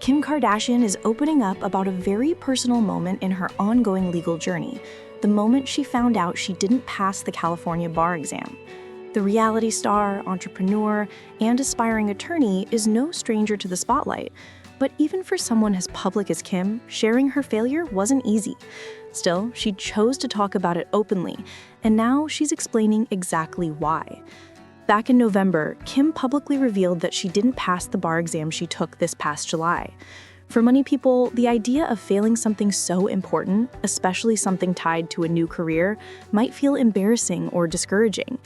Kim Kardashian is opening up about a very personal moment in her ongoing legal journey, the moment she found out she didn't pass the California bar exam. The reality star, entrepreneur, and aspiring attorney is no stranger to the spotlight, but even for someone as public as Kim, sharing her failure wasn't easy. Still, she chose to talk about it openly, and now she's explaining exactly why. Back in November, Kim publicly revealed that she didn't pass the bar exam she took this past July. For many people, the idea of failing something so important, especially something tied to a new career, might feel embarrassing or discouraging.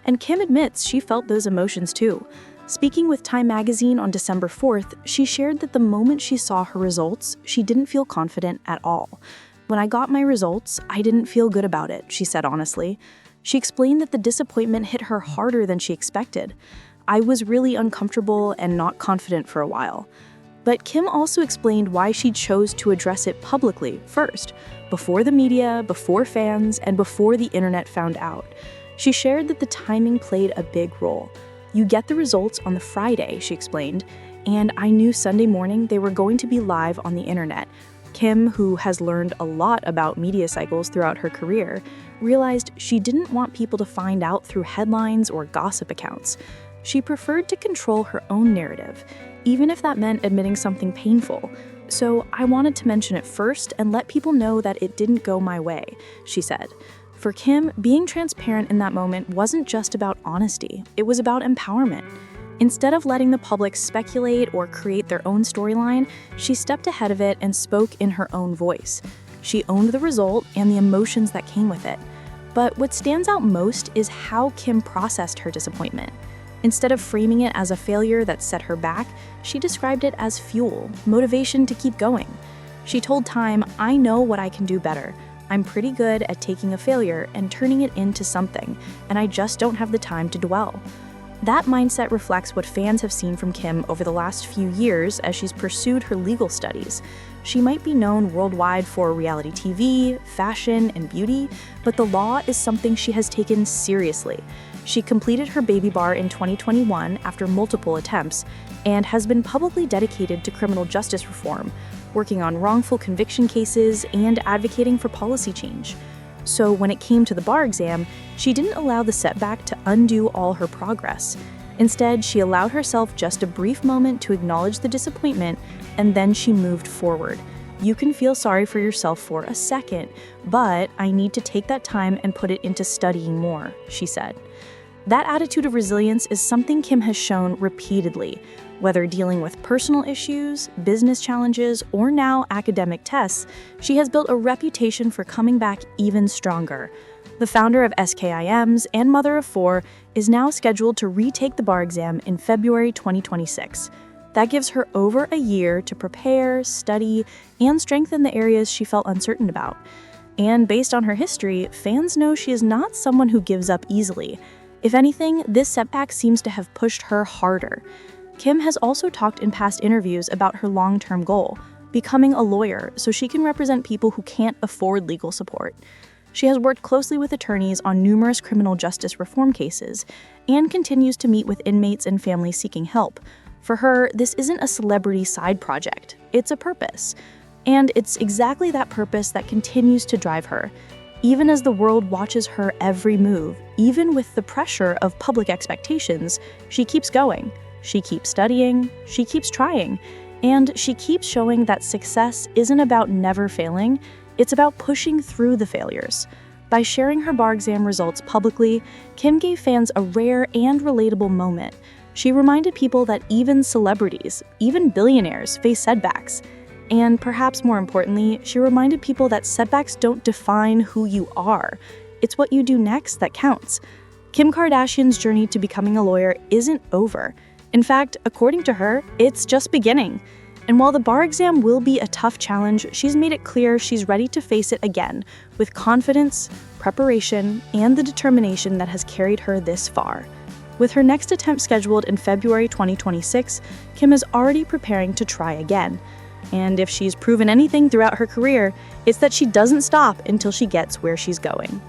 And Kim admits she felt those emotions too. Speaking with Time magazine on December 4th, she shared that the moment she saw her results, she didn't feel confident at all. "When I got my results, I didn't feel good about it," she said honestly. She explained that the disappointment hit her harder than she expected. "I was really uncomfortable and not confident for a while." But Kim also explained why she chose to address it publicly first, before the media, before fans, and before the internet found out. She shared that the timing played a big role. "You get the results on the Friday," she explained, "and I knew Sunday morning they were going to be live on the internet." Kim, who has learned a lot about media cycles throughout her career, realized she didn't want people to find out through headlines or gossip accounts. She preferred to control her own narrative, even if that meant admitting something painful. "So I wanted to mention it first and let people know that it didn't go my way," she said. For Kim, being transparent in that moment wasn't just about honesty, it was about empowerment. Instead of letting the public speculate or create their own storyline, she stepped ahead of it and spoke in her own voice. She owned the result and the emotions that came with it. But what stands out most is how Kim processed her disappointment. Instead of framing it as a failure that set her back, she described it as fuel, motivation to keep going. She told Time, "I know what I can do better. I'm pretty good at taking a failure and turning it into something, and I just don't have the time to dwell." That mindset reflects what fans have seen from Kim over the last few years as she's pursued her legal studies. She might be known worldwide for reality TV, fashion, and beauty, but the law is something she has taken seriously. She completed her baby bar in 2021 after multiple attempts and has been publicly dedicated to criminal justice reform, working on wrongful conviction cases and advocating for policy change. So when it came to the bar exam, she didn't allow the setback to undo all her progress. Instead, she allowed herself just a brief moment to acknowledge the disappointment, and then she moved forward. "You can feel sorry for yourself for a second, but I need to take that time and put it into studying more," she said. That attitude of resilience is something Kim has shown repeatedly. Whether dealing with personal issues, business challenges, or now academic tests, she has built a reputation for coming back even stronger. The founder of SKIMs and mother of four is now scheduled to retake the bar exam in February 2026. That gives her over a year to prepare, study, and strengthen the areas she felt uncertain about. And based on her history, fans know she is not someone who gives up easily. If anything, this setback seems to have pushed her harder. Kim has also talked in past interviews about her long-term goal, becoming a lawyer so she can represent people who can't afford legal support. She has worked closely with attorneys on numerous criminal justice reform cases and continues to meet with inmates and families seeking help. For her, this isn't a celebrity side project, it's a purpose. And it's exactly that purpose that continues to drive her. Even as the world watches her every move, even with the pressure of public expectations, she keeps going. She keeps studying, she keeps trying, and she keeps showing that success isn't about never failing, it's about pushing through the failures. By sharing her bar exam results publicly, Kim gave fans a rare and relatable moment. She reminded people that even celebrities, even billionaires, face setbacks. And perhaps more importantly, she reminded people that setbacks don't define who you are. It's what you do next that counts. Kim Kardashian's journey to becoming a lawyer isn't over. In fact, according to her, it's just beginning. And while the bar exam will be a tough challenge, she's made it clear she's ready to face it again with confidence, preparation, and the determination that has carried her this far. With her next attempt scheduled in February 2026, Kim is already preparing to try again. And if she's proven anything throughout her career, it's that she doesn't stop until she gets where she's going.